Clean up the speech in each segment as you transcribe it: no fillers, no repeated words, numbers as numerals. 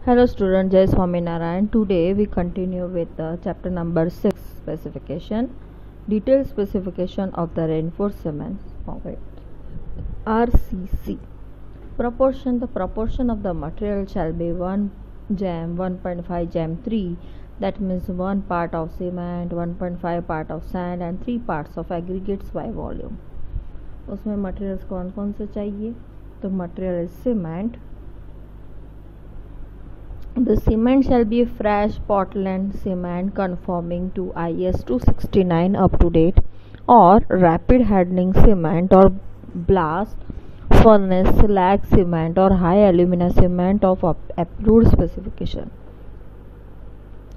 Hello student, Jai Swaminarayan. Today we continue with chapter number 6 specification. Detailed specification of the reinforced cement concrete. RCC. Proportion. The proportion of the material shall be 1 jam 1.5 jam 3. That means 1 part of cement, 1.5 part of sand and 3 parts of aggregates by volume. उसमें materials कौन कौन से चाहिए? तो material is cement. The cement shall be fresh Portland cement conforming to IS 269 up to date, or rapid hardening cement or blast furnace slag cement or high alumina cement of approved specification.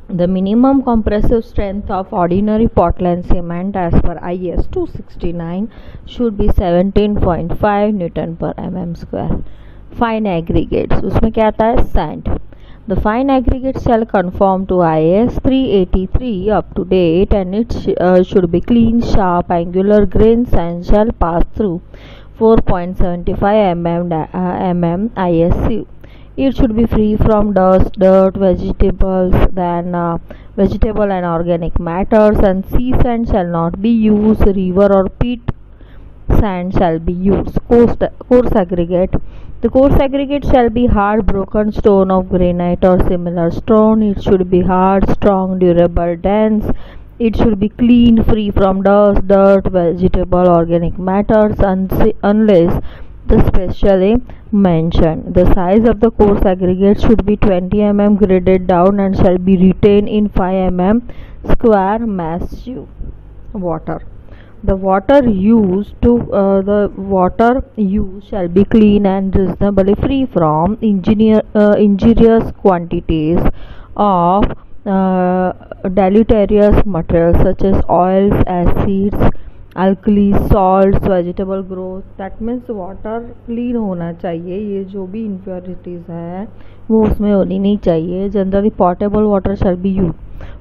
The minimum compressive strength of ordinary Portland cement as per IS 269 should be 17.5 Newton per mm square. Fine aggregates, उसमें क्या आता है? Sand. The fine aggregate shall conform to IS 383 up to date, and it should be clean, sharp, angular grains and shall pass through 4.75 mm ISU. It should be free from dust, dirt, vegetable and organic matters, and sea sand shall not be used. River or pit sand shall be used. Coarse aggregate. The coarse aggregate shall be hard broken stone of granite or similar stone. It should be hard, strong, durable, dense. It should be clean, free from dust, dirt, vegetable, organic matters, unless the specially mentioned. The size of the coarse aggregate should be 20 mm graded down and shall be retained in 5 mm square mass water. The water used shall be clean and reasonably free from injurious quantities of deleterious materials such as oils, acids, alkalis, salts, vegetable growth. That means water clean होना चाहिए. ये जो भी impurities है वो उसमें होनी नहीं चाहिए. Generally potable water shall be used.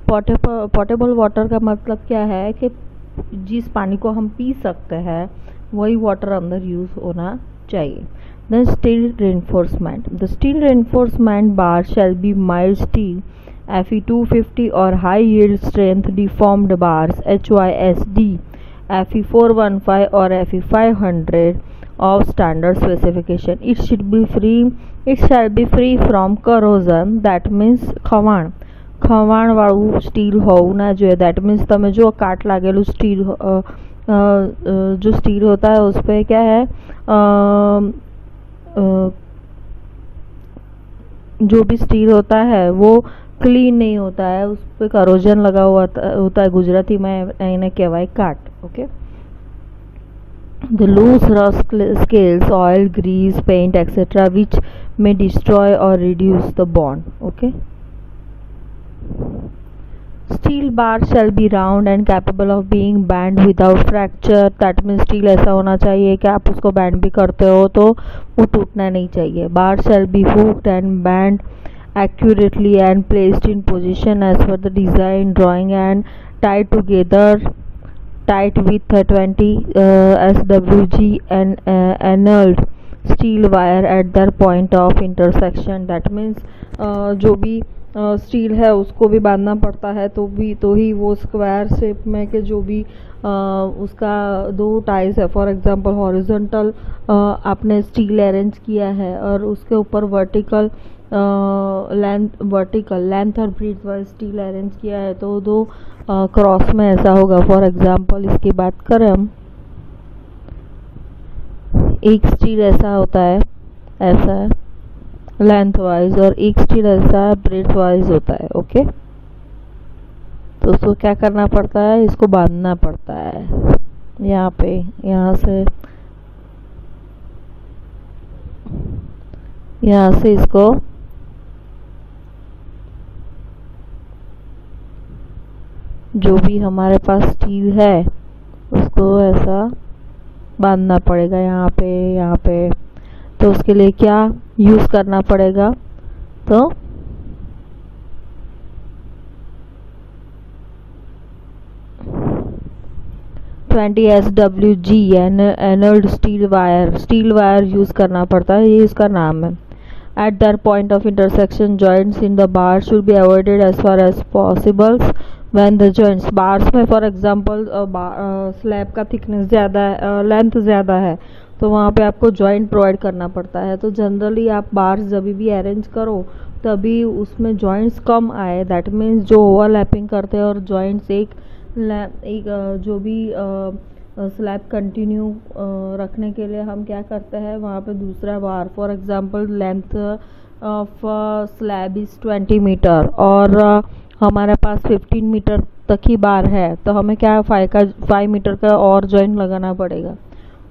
Potable water का मतलब क्या है कि जिस पानी को हम पी सकते हैं वही वाटर अंदर यूज होना चाहिए. Then steel reinforcement. The steel reinforcement bar shall be mild steel Fe 250 or high yield strength deformed bars HYSD Fe 415 or Fe 500 of standard specification. It shall be free from corrosion. That means ખવાણવાળું steel હોવું ના જોઈએ. That means તમે जो काट लागेलू steel जो steel होता है उस पर क्या है जो भी स्टील होता है वो क्लीन नहीं होता है, उस पर करोजन लगा हुआ होता है. गुजराती में એને કહેવાય કાટ. Okay. The loose rust scales, oil, grease, paint, etc. which may destroy or reduce the bond. Okay. Steel bar shall be round and capable of being bent without fracture. That means steel ऐसा होना चाहिए कि आप उसको band भी करते हो तो वो टूटना नहीं चाहिए. Bar shall be hooked and bent accurately and placed in position as per the design drawing and tied together tight with 20 SWG and annealed steel wire at their point of intersection. That means जो भी steel है उसको भी बांधना पड़ता है तो ही वो स्क्वायर शेप में के जो भी उसका दो टाइज है. फॉर एग्जांपल हॉरिजॉन्टल आपने स्टील अरेंज किया है और उसके ऊपर वर्टिकल लेंथ और ब्रीथ वाइज स्टील अरेंज किया है तो दो क्रॉस में ऐसा होगा. फॉर एग्जांपल इसकी बात करें हम, एक स्टील ऐसा होता है, ऐसा है लेंथ वाइज, और एक स्टील ऐसा ब्रेथ वाइज होता है. ओके. तो उसको क्या करना पड़ता है, इसको बांधना पड़ता है यहाँ पे, यहाँ से इसको जो भी हमारे पास स्टील है उसको ऐसा बांधना पड़ेगा यहाँ पे. तो उसके लिए क्या यूज करना पड़ेगा, तो twenty SWG एनल्ड steel wire use करना पड़ता है. ये इसका नाम है. at their point of intersection. Joints in the bar should be avoided as far as possible when the joints bars में फॉर एग्जांपल स्लैब का थिकनेस ज़्यादा है, लेंथ ज़्यादा है, तो वहाँ पे आपको जॉइंट प्रोवाइड करना पड़ता है. तो जनरली आप बार्स जब भी अरेंज करो तभी उसमें जॉइंट्स कम आए, दैट मीन्स जो ओवरलैपिंग करते हैं और जॉइंट्स एक जो भी स्लैब कंटिन्यू रखने के लिए हम क्या करते हैं वहाँ पे दूसरा बार. For example length of slab is 20 metre और हमारे पास 15 मीटर तक ही बार है, तो हमें क्या 5 मीटर का और जॉइंट लगाना पड़ेगा.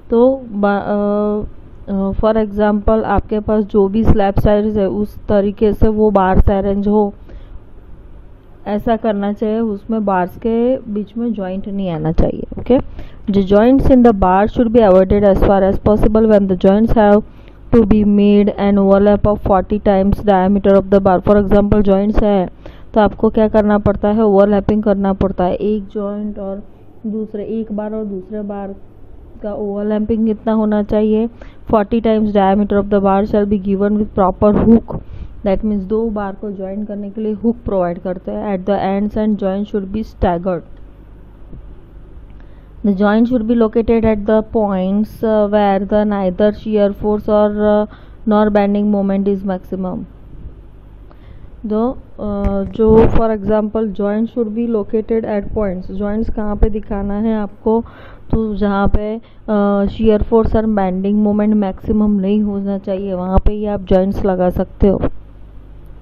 तो फॉर एग्जांपल आपके पास जो भी स्लैब साइज है उस तरीके से वो बार्स अरेंज हो, ऐसा करना चाहिए. उसमें बार्स के बीच में जॉइंट नहीं आना चाहिए. Okay, the joints in the bar should be avoided as far as possible when the joints have to be made an overlap of 40 times diameter of the bar. For example joints है तो आपको क्या करना पड़ता है, overlapping करना पड़ता है. एक जॉइंट और एक बार और दूसरे बार का ओवरलैपिंग कितना होना चाहिए, 40 times diameter of the bar shall be given with proper hook. That means दो बार को ज्वाइन करने के लिए हुक प्रोवाइड करते हैं. At the ends and joint should be staggered. The joint should be located at the points where the neither shear force और nor bending moment is maximum. जो for example joint should be located at points, joints कहाँ पे दिखाना है आपको, तो जहाँ पे शियर फोर्स और बेंडिंग मोमेंट मैक्सिमम नहीं होना चाहिए वहाँ पे ही आप जॉइंट्स लगा सकते हो.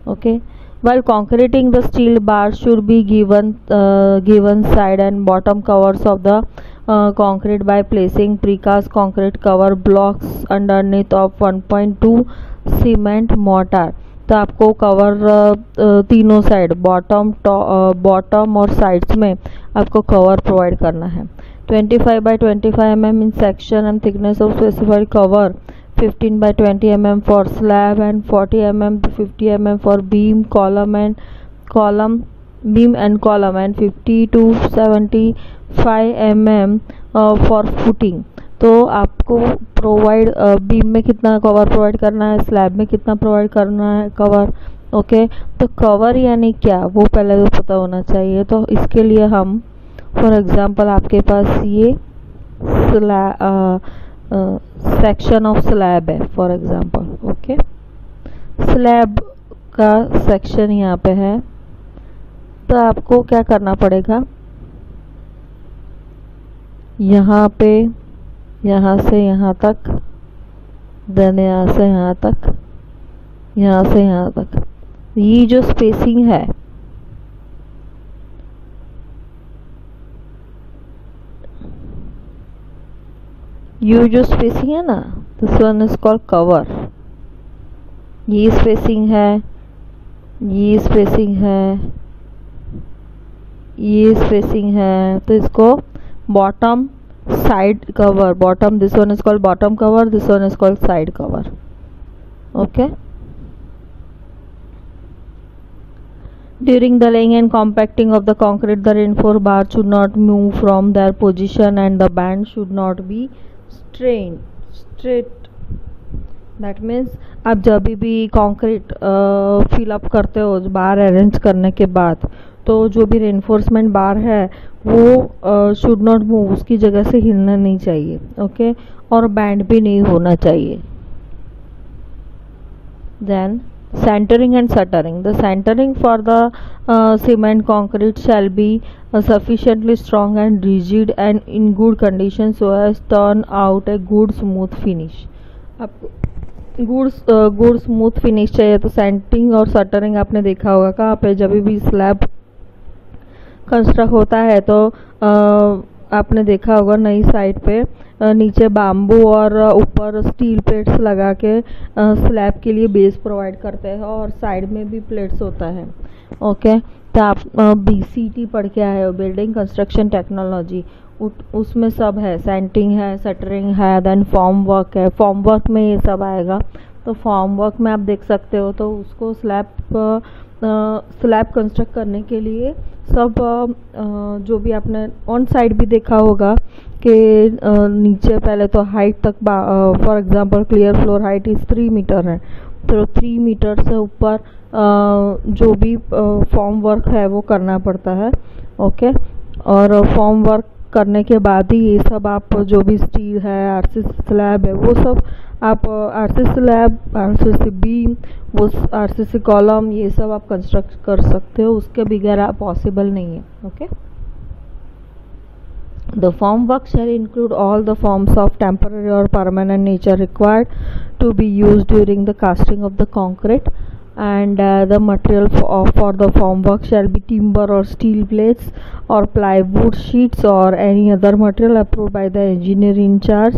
Okay, while concreting the steel bars should be given side and bottom covers of the concrete by placing precast concrete cover blocks underneath of 1.2 cement mortar. तो आपको कवर तीनों साइड बॉटम और साइड्स में आपको cover provide करना है. 25 by 25 mm in section and thickness of specified cover, 15 by 20 mm for slab and 40 mm to 50 mm for beam and column and 50 to 75 mm for footing. तो आपको provide beam में कितना cover provide करना है, slab में कितना provide करना है कवर. ओके, तो कवर यानी क्या वो पहले तो पता होना चाहिए. तो इसके लिए हम फॉर एग्जांपल आपके पास ये सेक्शन ऑफ स्लैब है फॉर एग्जांपल. ओके, स्लैब का सेक्शन यहाँ पे है, तो आपको क्या करना पड़ेगा, यहाँ पे यहाँ से यहाँ तक, देन यहाँ से यहाँ तक, यहाँ से यहाँ तक, ये जो स्पेसिंग है ये जो स्पेसिंग है ना, this one is called cover. ये स्पेसिंग है, ये स्पेसिंग है, ये स्पेसिंग है, तो इसको bottom side cover, bottom, this one is called bottom cover, this one is called side cover. Okay, during the laying and compacting of the concrete, the reinforced bar should not move from their position and the band should not be straight. That means आप जब भी concrete fill up करते हो बार arrange करने के बाद, तो जो भी रेनफोर्समेंट बार है वो शुड नॉट मूव, उसकी जगह से हिलना नहीं चाहिए. ओके, और बैंड भी नहीं होना चाहिए. Then centering and shuttering. The centering for the cement concrete shall be sufficiently strong and rigid and in good condition so as turn out a good smooth finish. आपको गुड स्मूथ फिनिश चाहिए. तो centering और shuttering आपने देखा होगा कहाँ पे, जब भी स्लैब कंस्ट्रक्ट होता है तो आपने देखा होगा नई साइड पे नीचे बाम्बू और ऊपर स्टील प्लेट्स लगा के स्लैब के लिए बेस प्रोवाइड करते हैं और साइड में भी प्लेट्स होता है. ओके, तो आप BCT पढ़ के आए हो, बिल्डिंग कंस्ट्रक्शन टेक्नोलॉजी, उसमें सब है, सेंटरिंग है, शटरिंग है, देन फॉर्म वर्क है. फॉर्म वर्क में ये सब आएगा. तो फॉर्म वर्क में आप देख सकते हो, तो उसको स्लैब कंस्ट्रक्ट करने के लिए सब जो भी आपने ऑन साइड भी देखा होगा कि नीचे पहले तो हाइट तक, for example clear floor height is 3 metre है, तो 3 मीटर से ऊपर जो भी फॉर्म वर्क है वो करना पड़ता है। ओके, और फॉर्म वर्क करने के बाद ही ये सब आप जो भी स्टील है, आरसीसी स्लैब है, वो सब आप आरसीसी स्लैब, आरसीसी बीम, वो आरसीसी कॉलम, ये सब आप कंस्ट्रक्ट कर सकते हो। उसके बगैर आप पॉसिबल नहीं है। Okay, the formwork shall include all the forms of temporary or permanent nature required to be used during the casting of the concrete, and the material for the formwork shall be timber or steel plates or plywood sheets or any other material approved by the engineer in charge.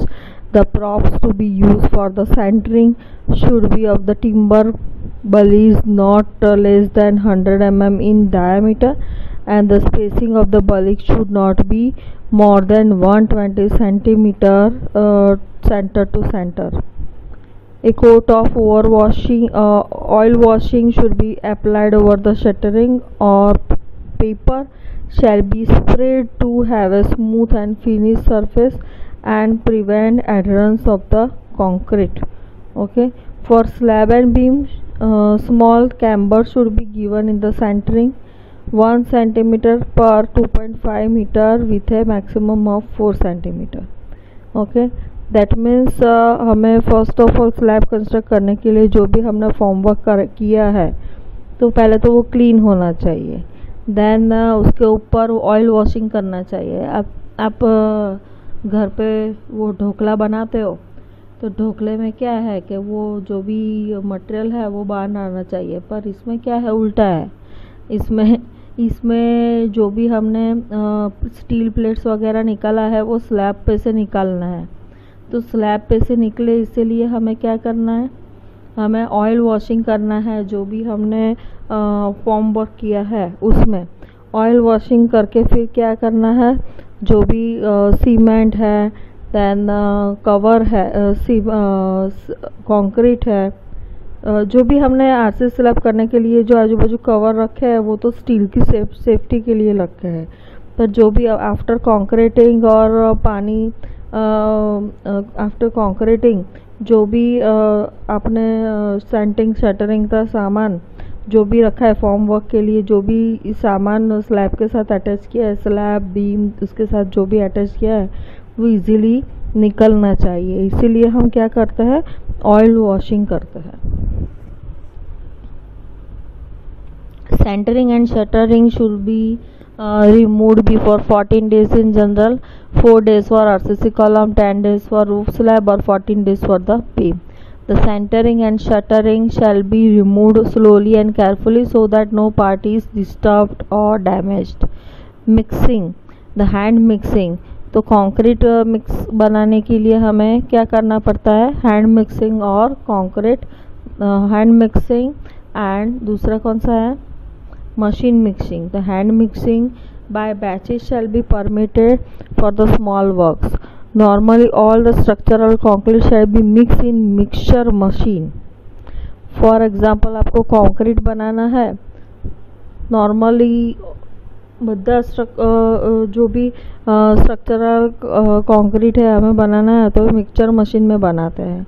The props to be used for the centering should be of the timber bullies not less than 100 mm in diameter, and the spacing of the bullies should not be more than 120 centimeter center to center. A coat of oil washing should be applied over the shuttering, or paper shall be sprayed to have a smooth and finished surface and prevent adherence of the concrete. Okay, for slab and beam, small camber should be given in the centering 1 centimeter per 2.5 meter with a maximum of 4 centimeter. Okay, that means हमें first of all slab construct करने के लिए जो भी हमने formwork किया है, तो पहले तो वो क्लीन होना चाहिए। देन उसके ऊपर ऑयल वॉशिंग करना चाहिए। आप घर पे वो ढोकला बनाते हो, तो ढोकले में क्या है कि वो जो भी मटेरियल है वो बाहर आना चाहिए, पर इसमें क्या है, उल्टा है। इसमें जो भी हमने स्टील प्लेट्स वगैरह निकाला है वो स्लैब पे से निकालना है। तो स्लैब पे से निकले, इसीलिए हमें क्या करना है, हमें ऑयल वॉशिंग करना है। जो भी हमने फॉर्म वर्क किया है उसमें ऑयल वॉशिंग करके फिर क्या करना है, जो भी सीमेंट है, देन कवर है, कंक्रीट है, जो भी हमने आरसीसी स्लैब करने के लिए जो आजू बाजू कवर रखे हैं वो तो स्टील की सेफ्टी के लिए रखे हैं। पर जो भी आफ्टर कंक्रीटिंग और पानी आफ्टर कंक्रीटिंग जो भी आपने सेंटिंग शटरिंग का सामान जो भी रखा है फॉर्म वर्क के लिए, जो भी सामान स्लैब के साथ अटैच किया है, स्लैब बीम उसके साथ जो भी अटैच किया है वो इजीली निकलना चाहिए। इसीलिए हम क्या करते हैं, ऑयल वॉशिंग करते हैं। Centering and shuttering should be removed before 14 days in general, 4 days for RCC column, 10 days for roof slab or 14 days for the beam. The centering and shuttering shall be removed slowly and carefully so that no part is disturbed or damaged. Mixing, the hand mixing, तो concrete mix बनाने के लिए हमें क्या करना पड़ता है, hand mixing और कंक्रीट हैंड मिक्सिंग, एंड दूसरा कौन सा है, machine mixing. The hand mixing by batches shall be permitted for the small works. Normally all the structural concrete shall be mixed in mixture machine. For example, आपको concrete बनाना है, normally બધા जो भी structural concrete है हमें बनाना है तो mixture machine में बनाते हैं।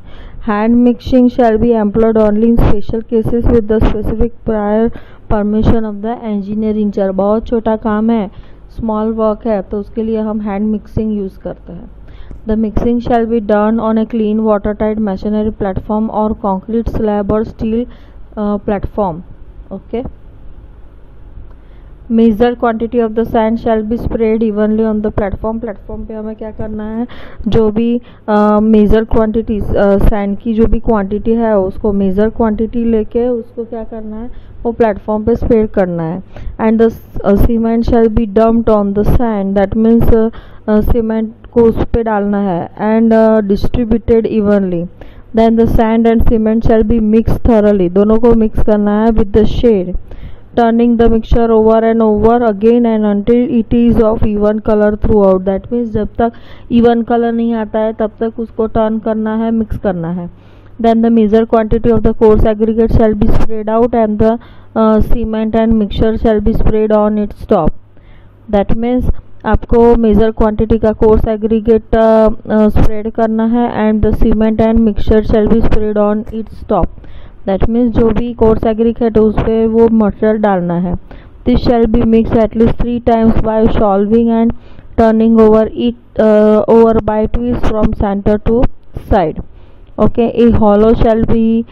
Hand mixing shall be employed only in special cases with the specific prior permission of the engineer in charge. बहुत छोटा काम है, स्मॉल वर्क है, तो उसके लिए हम हैंड मिक्सिंग यूज़ करते हैं। The mixing shall be done on a clean water tight machinery platform और कॉन्क्रीट स्लैब और steel platform. Okay, measured quantity of the sand shall be spread evenly on the platform. Platform पे हमें क्या करना है, जो भी मेजर क्वांटिटी सैंड की जो भी क्वांटिटी है उसको मेजर क्वांटिटी लेके उसको क्या करना है, वो प्लेटफॉर्म पे स्प्रेड करना है। And the cement shall be dumped on the sand, that means cement को उस पर डालना है, and distributed evenly. Then the sand and cement shall be mix thoroughly, दोनों को मिक्स करना है with the shade, turning the mixture over and over again and until it is of even color throughout. That means जब तक even color नहीं आता है तब तक उसको टर्न करना है, मिक्स करना है। Then the measured quantity of the coarse aggregate shall be spread out and the cement and mixture shall be spread on its top. That means आपको मेजर क्वांटिटी का कोर्स एग्रीगेट स्प्रेड करना है and the cement and mixture shall be spread on its top. That means जो भी coarse aggregate है उस पर वो मटेरियल डालना है. This shell be mix at least 3 times by solving and turning over it over by twist from center to side. Okay, a hollow shall be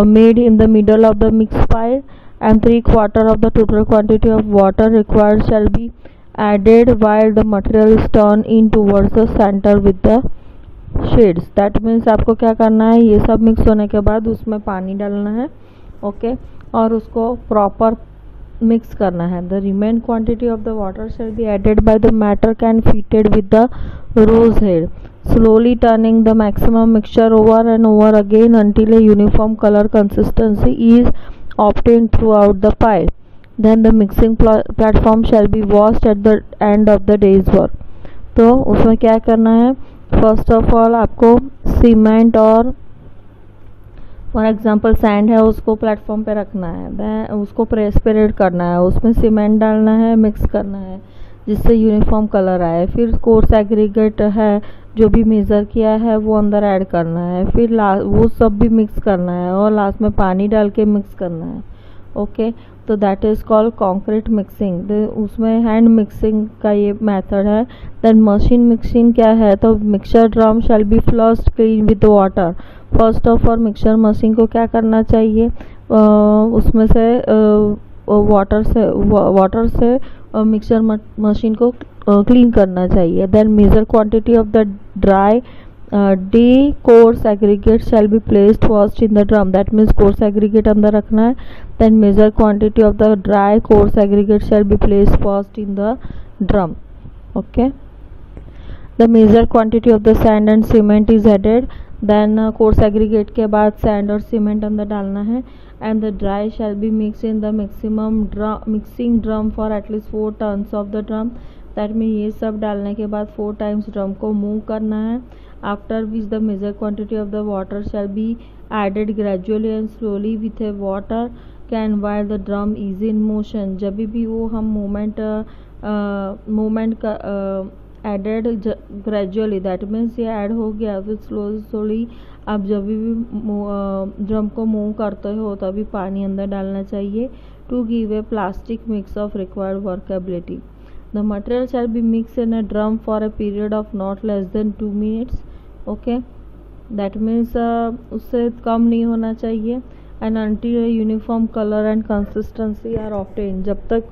made in the middle of the mixed pile and 3/4 of the total quantity of water required shall be added while the material is turned in towards the center with the shades. That means आपको क्या करना है, ये सब mix होने के बाद उसमें पानी डालना है. ओके, और उसको प्रॉपर मिक्स करना है. The remain quantity of the water shall be added by the matter can fitted with the rose head, slowly turning the maximum mixture over and over again until a uniform color consistency is obtained throughout the pile. Then the mixing platform shall be washed at the end of the day's work. तो उसमें क्या करना है, first of all आपको cement और for example sand है उसको platform पे रखना है, उसको प्रेस्पिरेट करना है, उसमें सीमेंट डालना है, मिक्स करना है जिससे यूनिफॉर्म कलर आए. फिर कोर्स एग्रीगेट है जो भी मेज़र किया है वो अंदर ऐड करना है, फिर वो सब भी मिक्स करना है और लास्ट में पानी डाल के मिक्स करना है. ओके, तो that is called concrete mixing. उसमें हैंड मिक्सिंग का ये मेथड है. देन मशीन मिक्सिंग क्या है, तो mixture drum shall be flushed clean with water. First of all mixture machine को क्या करना चाहिए, उसमें से वाटर से मिक्सचर मशीन को क्लीन करना चाहिए. Then major quantity of the dry day coarse aggregate shall be placed first in the drum. That means coarse aggregate अंदर रखना है. Then major quantity of the dry coarse aggregate shall be placed first in the drum. Okay, the major quantity of the sand and cement is added. Then coarse aggregate के बाद sand और cement अंदर डालना है. And the dry shall be mix in the maximum mixing drum for at least 4 turns of the drum. That mean ये सब डालने के बाद 4 times ड्रम को मूव करना है. After which the major quantity of the water shall be added gradually and slowly with a water can while the drum is in motion. जब भी वो हम मोमेंट का एडेड ग्रेजुअली, दैट मीन्स ये add हो गया, फिर स्लोली आप जब भी ड्रम को मूव करते हो तभी पानी अंदर डालना चाहिए to give a plastic mix of required workability. The material shall be mix in a drum for a period of not less than 2 minutes. Okay, that means उससे कम नहीं होना चाहिए. And until uniform colour and consistency are obtain. जब तक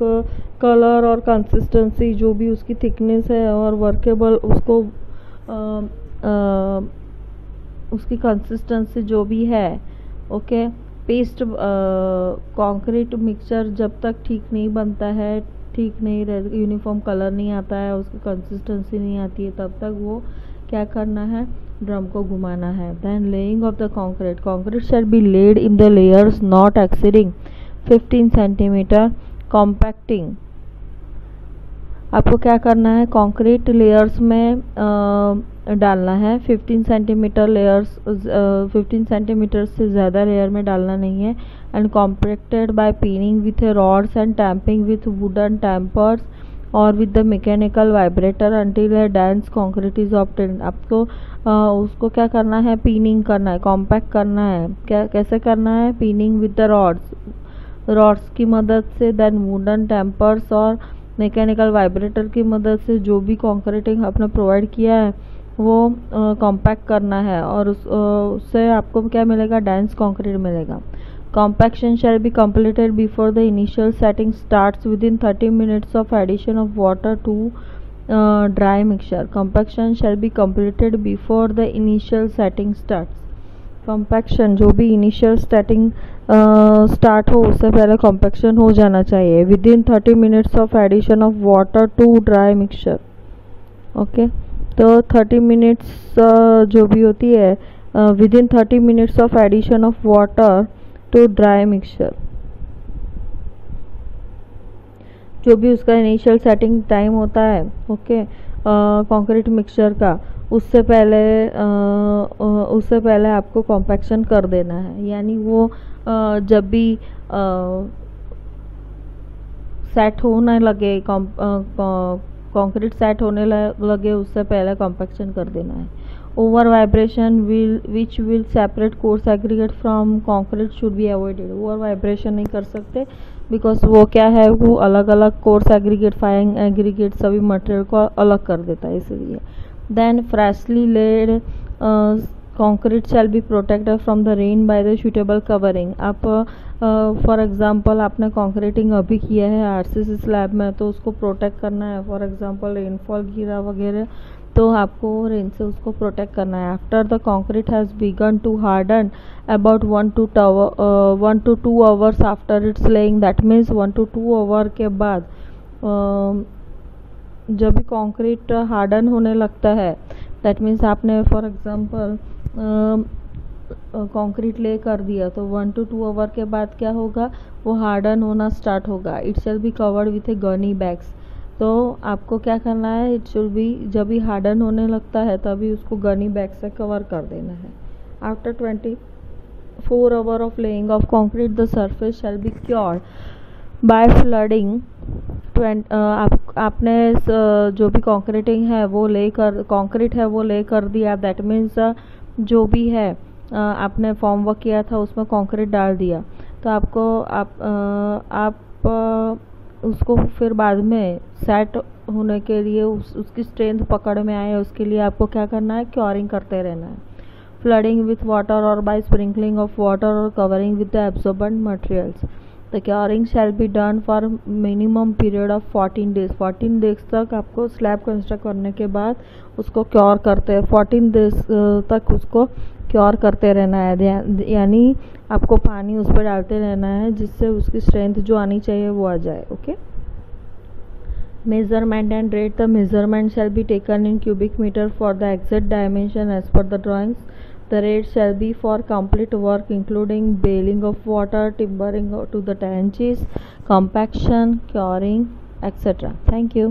colour और consistency जो भी उसकी थिकनेस है और वर्केबल उसको उसकी कंसिस्टेंसी जो भी है. ओके, पेस्ट कंक्रीट मिक्सचर जब तक ठीक नहीं बनता है, ठीक नहीं यूनिफॉर्म कलर नहीं आता है, उसकी कंसिस्टेंसी नहीं आती है, तब तक वो क्या करना है, ड्रम को घुमाना है. Then laying of the concrete. Concrete shall be laid in the layers not exceeding 15 centimeter. Compacting, आपको क्या करना है, कंक्रीट लेयर्स में डालना है. 15 centimeter लेयर्स, 15 centimeter से ज़्यादा लेयर में डालना नहीं है. And compacted by pinning with rods and tamping with wooden tampers और with the mechanical vibrator until a dense concrete is obtained. आपको उसको क्या करना है, पिनिंग करना है, कॉम्पैक्ट करना है. कैसे करना है, पिनिंग विद द रॉड्स की मदद से. देन वुडन टैम्पर्स और मैकेनिकल वाइब्रेटर की मदद से जो भी कंक्रीटिंग आपने प्रोवाइड किया है वो कॉम्पैक्ट करना है और उससे आपको क्या मिलेगा, डेंस कंक्रीट मिलेगा. Compaction shall be completed before the initial setting starts within 30 minutes of addition of water to dry mixture. Compaction shall be completed before the initial setting starts. Compaction जो भी initial setting start हो उससे पहले compaction हो जाना चाहिए within 30 minutes of addition of water to dry mixture. Okay, तो 30 minutes जो भी होती है within 30 minutes of addition of water to dry mixture, जो भी उसका इनिशियल सेटिंग टाइम होता है. ओके, कंक्रीट मिक्सचर का उससे पहले आपको कॉम्पैक्शन कर देना है. यानी वो जब भी सेट होने लगे, कंक्रीट सेट होने लगे उससे पहले कॉम्पैक्शन कर देना है. Over vibration which will separate coarse aggregate from concrete should be avoided. Over vibration नहीं कर सकते बिकॉज वो क्या है, वो अलग अलग कोर्स एग्रीगेट फाइन एग्रीगेट सभी मटेरियल को अलग कर देता है इसलिए। Then freshly laid concrete shall be protected from the rain by the suitable covering। आप फॉर एग्जांपल आपने कंक्रीटिंग अभी किया है आरसीसी स्लैब में, तो उसको प्रोटेक्ट करना है। फॉर एग्जांपल रेनफॉल गिरा वगैरह, तो आपको रेन से उसको प्रोटेक्ट करना है। After the concrete has begun to harden about 1 to 2 hours after its laying, that means 1 to 2 hour के बाद जब भी कंक्रीट हार्डन होने लगता है, दैट मीन्स आपने फॉर एग्जांपल कंक्रीट ले कर दिया, तो 1 to 2 आवर के बाद क्या होगा, वो हार्डन होना स्टार्ट होगा। It shall be covered with A Ghani bags. तो आपको क्या करना है, इट शुड बी जब भी हार्डन होने लगता है तभी उसको गनी बैग से कवर कर देना है। After 24 hour of laying of concrete the surface shall be cured by flooding. आपने जो भी कंक्रीटिंग है वो कंक्रीट है वो ले कर दिया, दैट मीन्स जो भी है आपने फॉर्म वर्क किया था उसमें कंक्रीट डाल दिया, तो आप उसको फिर बाद में सेट होने के लिए उसकी स्ट्रेंथ पकड़ में आए, उसके लिए आपको क्या करना है, क्योरिंग करते रहना है। फ्लडिंग विथ वाटर और बाय स्प्रिंकलिंग ऑफ वाटर और covering with the absorbent materials. The curing shall be done for minimum period of 14 days. 14 days तक आपको स्लैब कंस्ट्रक्ट करने के बाद उसको क्योर करते हैं, 14 डेज तक उसको क्योर करते रहना है, यानी आपको पानी उस पर डालते रहना है जिससे उसकी स्ट्रेंथ जो आनी चाहिए वो आ जाए। Okay. Measurement and rate. The measurement shall be taken in cubic metre for the exact dimension as per the drawings. The rate shall be for complete work including bailing of water, timbering to the trenches, compaction, curing, etc. Thank you.